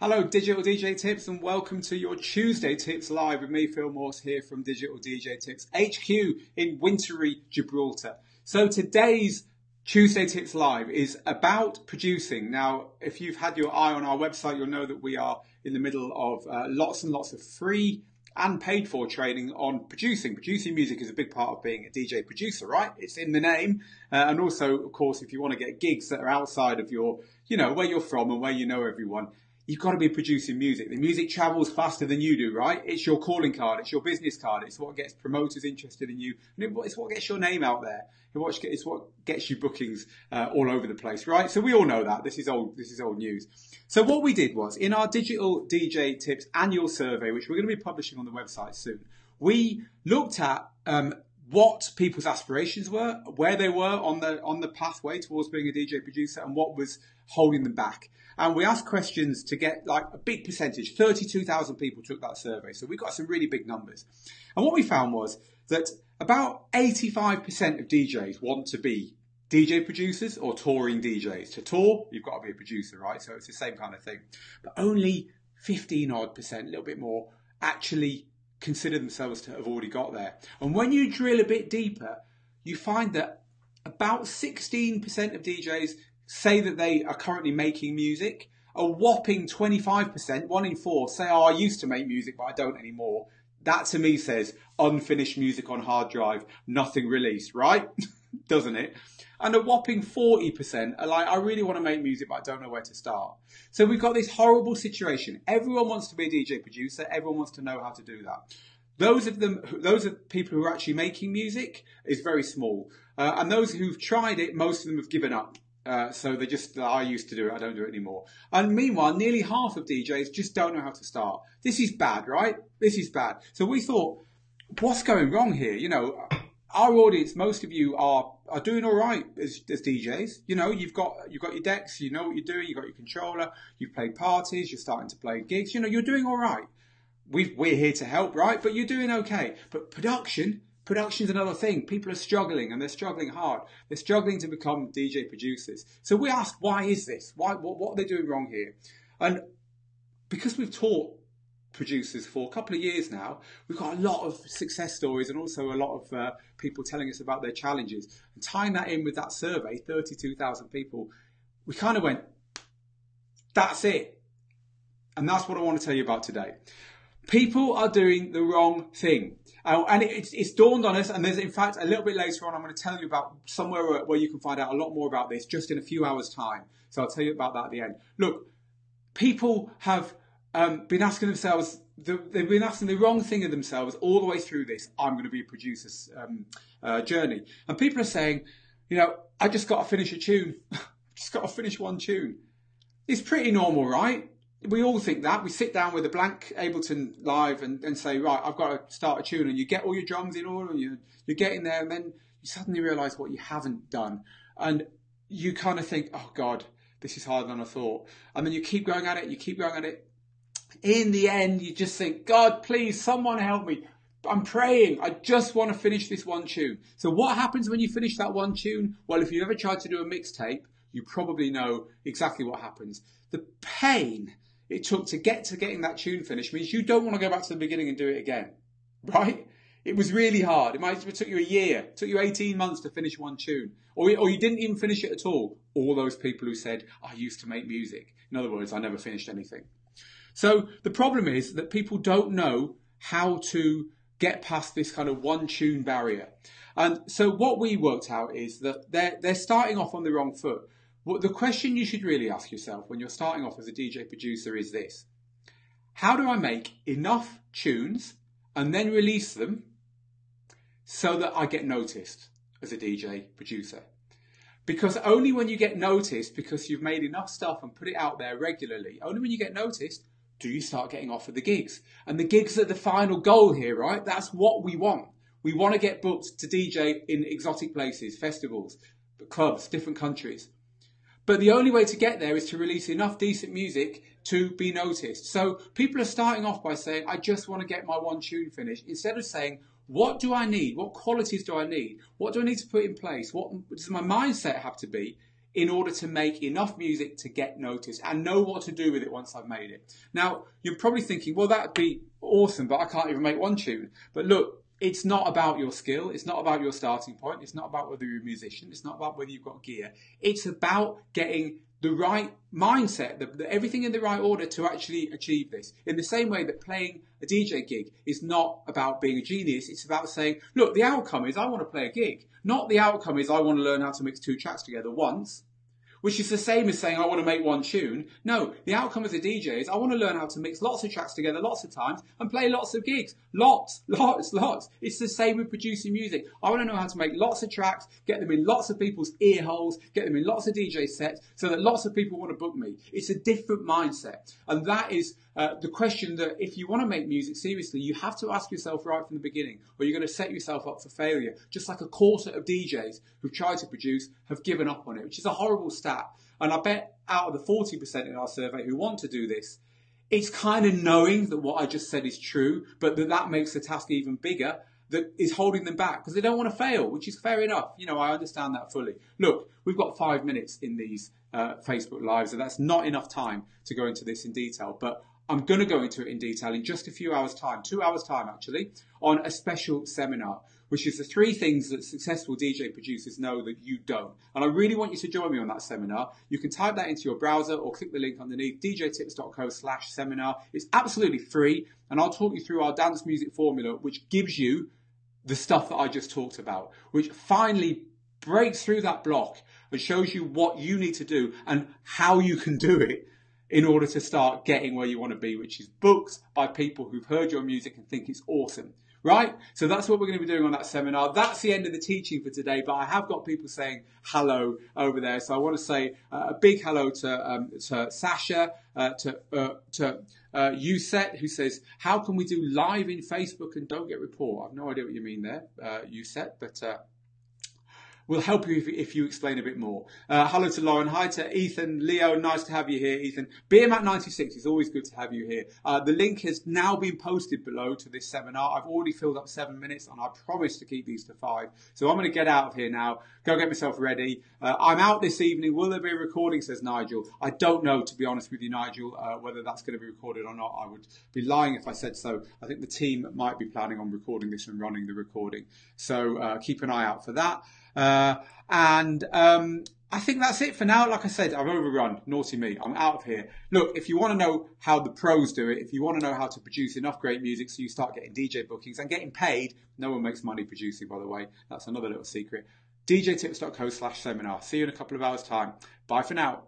Hello, Digital DJ Tips, and welcome to your Tuesday Tips Live with me, Phil Morse, here from Digital DJ Tips HQ in wintry Gibraltar. So today's Tuesday Tips Live is about producing. Now, if you've had your eye on our website, you'll know that we are in the middle of lots and lots of free and paid for training on producing. Producing music is a big part of being a DJ producer, right? It's in the name. And also, of course, if you want to get gigs that are outside of your, where you're from and where you know everyone, you've got to be producing music. The music travels faster than you do, right? It's your calling card. It's your business card. It's what gets promoters interested in you. And it's what gets your name out there. It's what gets you bookings all over the place, right? So we all know that. This is old news. So what we did was, in our Digital DJ Tips annual survey, which we're going to be publishing on the website soon, we looked at what people's aspirations were, where they were on the pathway towards being a DJ producer, and what was holding them back. And we asked questions to get like a big percentage. 32,000 people took that survey. So we got some really big numbers. And what we found was that about 85% of DJs want to be DJ producers or touring DJs. To tour, you've got to be a producer, right? So it's the same kind of thing. But only 15%, a little bit more, actually consider themselves to have already got there. And when you drill a bit deeper, you find that about 16% of DJs say that they are currently making music. A whopping 25%, 1 in 4, say, oh, I used to make music, but I don't anymore. That to me says unfinished music on hard drive, nothing released, right? Doesn't it? And a whopping 40% are like, I really want to make music, but I don't know where to start. So we've got this horrible situation. Everyone wants to be a DJ producer. Everyone wants to know how to do that. Those of people who are actually making music is very small. And those who've tried it, most of them have given up. So they just, I used to do it, I don't do it anymore. And meanwhile, nearly half of DJs just don't know how to start. This is bad, right? This is bad. So we thought, what's going wrong here? Our audience, most of you are doing all right as DJs. You've got your decks, you know what you're doing, you've got your controller, you've played parties, you're starting to play gigs, you're doing all right. We're here to help, right? But you're doing okay. But production's another thing. People are struggling, and they're struggling hard. They're struggling to become DJ producers. So we asked, why is this? What are they doing wrong here? And because we've taught producers for a couple of years now, we've got a lot of success stories and also a lot of people telling us about their challenges. And tying that in with that survey, 32,000 people, we kind of went, that's it. And that's what I want to tell you about today. People are doing the wrong thing. And it's dawned on us, and there's in fact a little bit later on I'm going to tell you about somewhere where you can find out a lot more about this just in a few hours' time. So I'll tell you about that at the end. Look, people have been asking themselves, they've been asking the wrong thing of themselves all the way through this, I'm going to be a producer's journey. And people are saying, I just got to finish a tune. Just got to finish one tune. It's pretty normal, right? We all think that. We sit down with a blank Ableton Live and say, right, I've got to start a tune, and you get all your drums in order, and you're getting there, and then you suddenly realise what you haven't done. And you kind of think, oh God, this is harder than I thought. And then you keep going at it, In the end, you just think, God, please, someone help me. I'm praying. I just want to finish this one tune. So what happens when you finish that one tune? Well, if you've ever tried to do a mixtape, you probably know exactly what happens. The pain it took to getting that tune finished means you don't want to go back to the beginning and do it again, right? It was really hard. It took you a year. It took you 18 months to finish one tune. Or you didn't even finish it at all. All those people who said, I used to make music. In other words, I never finished anything. So the problem is that people don't know how to get past this kind of one tune barrier. And so what we worked out is that they're starting off on the wrong foot. Well, the question you should really ask yourself when you're starting off as a DJ producer is this: how do I make enough tunes and then release them so that I get noticed as a DJ producer? Because only when you get noticed, because you've made enough stuff and put it out there regularly, only when you get noticed do you start getting offered the gigs. And the gigs are the final goal here, right? That's what we want. We want to get booked to DJ in exotic places, festivals, clubs, different countries. But the only way to get there is to release enough decent music to be noticed. So people are starting off by saying, I just want to get my one tune finished, instead of saying, what do I need? What qualities do I need? What do I need to put in place? What does my mindset have to be in order to make enough music to get noticed and know what to do with it once I've made it. Now, you're probably thinking, well, that'd be awesome, but I can't even make one tune. But look, it's not about your skill. It's not about your starting point. It's not about whether you're a musician. It's not about whether you've got gear. It's about getting the right mindset, everything in the right order to actually achieve this. In the same way that playing a DJ gig is not about being a genius, it's about saying, look, the outcome is I want to play a gig. Not the outcome is I want to learn how to mix 2 tracks together once, which is the same as saying I want to make one tune. No, the outcome as a DJ is I want to learn how to mix lots of tracks together lots of times and play lots of gigs. Lots. It's the same with producing music. I want to know how to make lots of tracks, get them in lots of people's ear holes, get them in lots of DJ sets so that lots of people want to book me. It's a different mindset. And that is the question that if you want to make music seriously, you have to ask yourself right from the beginning, or you're going to set yourself up for failure. Just like a quarter of DJs who've tried to produce have given up on it, which is a horrible stat. And I bet out of the 40% in our survey who want to do this, it's kind of knowing that what I just said is true, but that makes the task even bigger, that is holding them back because they don't want to fail, which is fair enough. You know, I understand that fully. Look, we've got 5 minutes in these Facebook Lives, and that's not enough time to go into this in detail, but I'm going to go into it in detail in just a few hours' time, 2 hours' time actually, on a special seminar, which is the 3 things that successful DJ producers know that you don't. And I really want you to join me on that seminar. You can type that into your browser or click the link underneath, djtips.co/seminar. It's absolutely free, and I'll talk you through our dance music formula, which gives you the stuff that I just talked about, which finally breaks through that block and shows you what you need to do and how you can do it in order to start getting where you want to be, which is booked by people who've heard your music and think it's awesome. Right? So that's what we're going to be doing on that seminar. That's the end of the teaching for today, but I have got people saying hello over there. So I want to say a big hello to Sasha, to Uset, who says, how can we do live in Facebook and don't get report? I've no idea what you mean there, Uset, but we'll help you if you explain a bit more. Hello to Lauren. Hi to Ethan. Leo, nice to have you here, Ethan. BMAT96, it's always good to have you here. The link has now been posted below to this seminar. I've already filled up 7 minutes and I promise to keep these to 5. So I'm going to get out of here now, go get myself ready. I'm out this evening. Will there be a recording, says Nigel. I don't know, to be honest with you, Nigel, whether that's going to be recorded or not. I would be lying if I said so. I think the team might be planning on recording this and running the recording. So keep an eye out for that. I think that's it for now. Like I said, I've overrun. Naughty me. I'm out of here. Look, if you want to know how the pros do it, if you want to know how to produce enough great music so you start getting DJ bookings and getting paid, no one makes money producing, by the way. That's another little secret. djtips.co/seminar. See you in a couple of hours' time. Bye for now.